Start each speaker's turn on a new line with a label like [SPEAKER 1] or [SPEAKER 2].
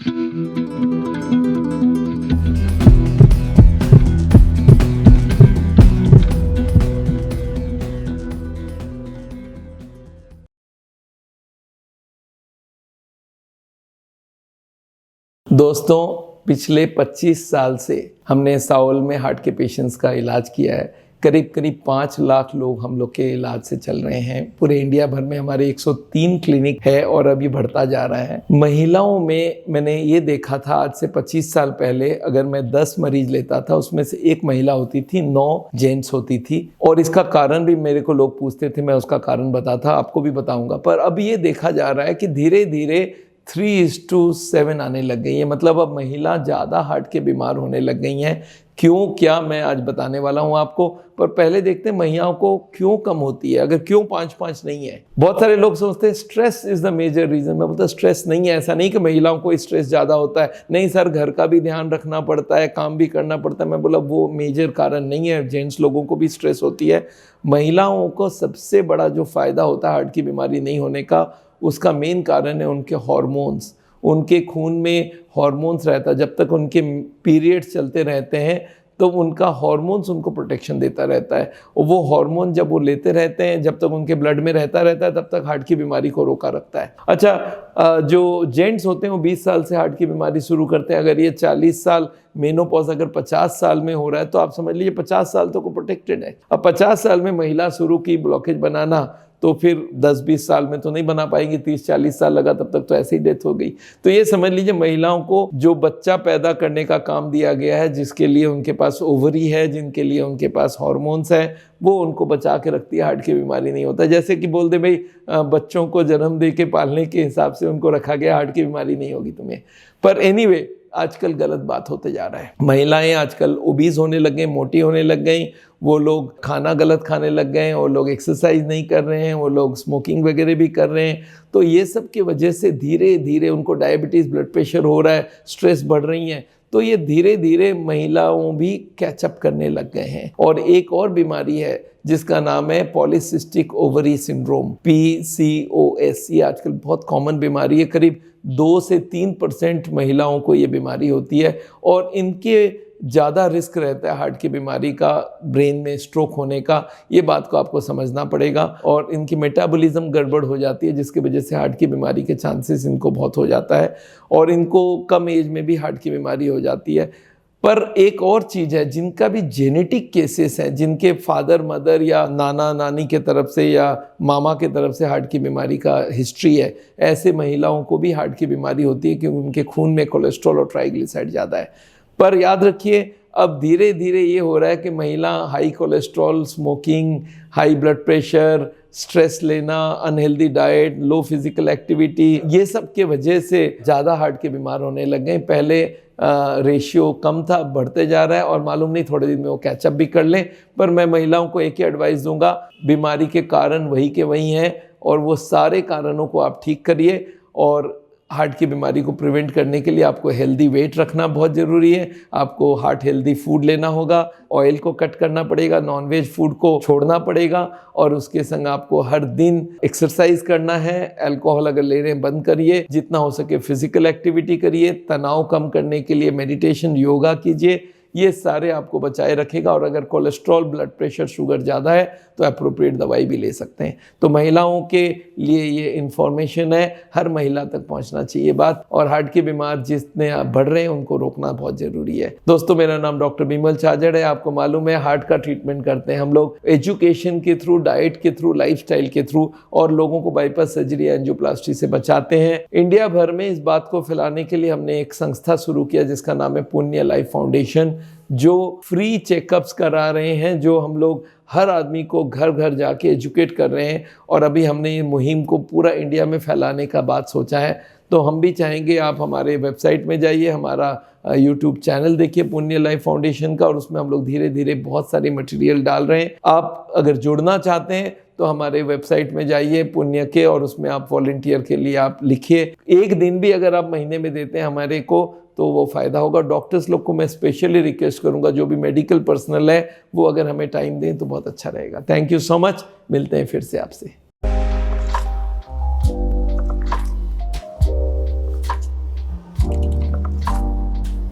[SPEAKER 1] दोस्तों, पिछले 25 साल से हमने साओल में हार्ट के पेशेंट्स का इलाज किया है। करीब 5 लाख लोग हम लोग के इलाज से चल रहे हैं। पूरे इंडिया भर में हमारे 103 क्लिनिक है और अभी बढ़ता जा रहा है। महिलाओं में मैंने ये देखा था, आज से 25 साल पहले अगर मैं 10 मरीज लेता था, उसमें से 1 महिला होती थी, 9 जेंट्स होती थी। और इसका कारण भी मेरे को लोग पूछते थे, मैं उसका कारण बताता, आपको भी बताऊंगा। पर अब ये देखा जा रहा है कि धीरे धीरे 3:7 आने लग गई है। मतलब अब महिला ज़्यादा हार्ट के बीमार होने लग गई हैं। क्यों, क्या, मैं आज बताने वाला हूं आपको। पर पहले देखते हैं महिलाओं को क्यों कम होती है, अगर क्यों 5 नहीं है। बहुत सारे लोग सोचते हैं stress is the major reason. मैं बोलता स्ट्रेस नहीं है, ऐसा नहीं कि महिलाओं को स्ट्रेस ज़्यादा होता है। नहीं सर, घर का भी ध्यान रखना पड़ता है, काम भी करना पड़ता है। मैं बोला वो मेजर कारण नहीं है। जेंट्स लोगों को भी स्ट्रेस होती है। महिलाओं को सबसे बड़ा जो फ़ायदा होता है हार्ट की बीमारी नहीं होने का, उसका मेन कारण है उनके हार्मोन्स। उनके खून में हार्मोन्स रहता है। जब तक उनके पीरियड्स चलते रहते हैं तो उनका हार्मोन्स उनको प्रोटेक्शन देता रहता है। और वो हार्मोन जब वो लेते रहते हैं, जब तक उनके ब्लड में रहता है तब तक हार्ट की बीमारी को रोका रखता है। अच्छा, जो जेंट्स होते हैं वो 20 साल से हार्ट की बीमारी शुरू करते हैं। अगर ये 40 साल मेनोपॉज अगर 50 साल में हो रहा है तो आप समझ लीजिए 50 साल तो को प्रोटेक्टेड है। अब 50 साल में महिला शुरू की ब्लॉकेज बनाना, तो फिर 10-20 साल में तो नहीं बना पाएंगी। 30-40 साल लगा, तब तक तो ऐसे ही डेथ हो गई। तो ये समझ लीजिए महिलाओं को जो बच्चा पैदा करने का काम दिया गया है, जिसके लिए उनके पास ओवरी है, जिनके लिए उनके पास हार्मोन्स है, वो उनको बचा के रखती है। हार्ट की बीमारी नहीं होता। जैसे कि बोल दे भाई, बच्चों को जन्म दे के पालने के हिसाब से उनको रखा गया, हार्ट की बीमारी नहीं होगी तुम्हें। पर एनीवे, आजकल गलत बात होते जा रहा है। महिलाएं आजकल ओबीज होने लग गई, मोटी होने लग गई। वो लोग खाना गलत खाने लग गए, वो लोग एक्सरसाइज नहीं कर रहे हैं, वो लोग स्मोकिंग वगैरह भी कर रहे हैं। तो ये सब की वजह से धीरे धीरे उनको डायबिटीज़, ब्लड प्रेशर हो रहा है, स्ट्रेस बढ़ रही हैं। तो ये धीरे धीरे महिलाओं भी कैचअप करने लग गए हैं। और एक और बीमारी है जिसका नाम है पॉलीसिस्टिक ओवरी सिंड्रोम, PCOS। ये आजकल बहुत कॉमन बीमारी है। करीब 2 से 3% महिलाओं को ये बीमारी होती है और इनके ज़्यादा रिस्क रहता है हार्ट की बीमारी का, ब्रेन में स्ट्रोक होने का। ये बात को आपको समझना पड़ेगा। और इनकी मेटाबॉलिज्म गड़बड़ हो जाती है, जिसकी वजह से हार्ट की बीमारी के चांसेस इनको बहुत हो जाता है और इनको कम एज में भी हार्ट की बीमारी हो जाती है। पर एक और चीज़ है, जिनका भी जेनेटिक केसेस हैं, जिनके फादर मदर या नाना नानी के तरफ से या मामा के तरफ से हार्ट की बीमारी का हिस्ट्री है, ऐसे महिलाओं को भी हार्ट की बीमारी होती है क्योंकि उनके खून में कोलेस्ट्रॉल और ट्राइग्लिसराइड ज़्यादा है। पर याद रखिए, अब धीरे धीरे ये हो रहा है कि महिला high cholesterol, smoking, high blood pressure, stress लेना, अनहेल्दी डाइट, लो फिजिकल एक्टिविटी, ये सब के वजह से ज़्यादा हार्ट के बीमार होने लग गए। पहले रेशियो कम था, बढ़ते जा रहा है और मालूम नहीं थोड़े दिन में वो कैचअप भी कर लें। पर मैं महिलाओं को एक ही एडवाइस दूंगा, बीमारी के कारण वही के वही हैं और वो सारे कारणों को आप ठीक करिए। और हार्ट की बीमारी को प्रिवेंट करने के लिए आपको हेल्दी वेट रखना बहुत ज़रूरी है। आपको हार्ट हेल्दी फूड लेना होगा, ऑयल को कट करना पड़ेगा, नॉनवेज फूड को छोड़ना पड़ेगा और उसके संग आपको हर दिन एक्सरसाइज करना है। अल्कोहल अगर ले रहे हैं बंद करिए, जितना हो सके फिजिकल एक्टिविटी करिए, तनाव कम करने के लिए मेडिटेशन, योगा कीजिए। ये सारे आपको बचाए रखेगा। और अगर कोलेस्ट्रॉल, ब्लड प्रेशर, शुगर ज़्यादा है तो अप्रोप्रिएट दवाई भी ले सकते हैं। तो महिलाओं के लिए ये इन्फॉर्मेशन है, हर महिला तक पहुंचना चाहिए बात। और हार्ट के बीमार जितने बढ़ रहे हैं उनको रोकना बहुत ज़रूरी है। दोस्तों, मेरा नाम डॉक्टर बिमल छाजड़ है। आपको मालूम है हार्ट का ट्रीटमेंट करते हैं हम लोग एजुकेशन के थ्रू, डाइट के थ्रू, लाइफस्टाइल के थ्रू, और लोगों को बाईपास सर्जरी, एंजियोप्लास्टी से बचाते हैं। इंडिया भर में इस बात को फैलाने के लिए हमने एक संस्था शुरू किया जिसका नाम है पुण्य लाइफ फाउंडेशन, जो फ्री चेकअप्स करा रहे हैं, जो हम लोग हर आदमी को घर घर जाके एजुकेट कर रहे हैं। और अभी हमने ये मुहिम को पूरा इंडिया में फैलाने का बात सोचा है। तो हम भी चाहेंगे आप हमारे वेबसाइट में जाइए, हमारा यूट्यूब चैनल देखिए पुण्य लाइफ फाउंडेशन का, और उसमें हम लोग धीरे धीरे बहुत सारे मटेरियल डाल रहे हैं। आप अगर जुड़ना चाहते हैं तो हमारे वेबसाइट में जाइए पुण्य के, और उसमें आप वॉलंटियर के लिए आप लिखिए। एक दिन भी अगर आप महीने में देते हैं हमारे को तो वो फ़ायदा होगा। डॉक्टर्स लोग को मैं स्पेशली रिक्वेस्ट करूंगा, जो भी मेडिकल पर्सनल है वो अगर हमें टाइम दें तो बहुत अच्छा रहेगा। Thank you so much. मिलते हैं फिर से आपसे।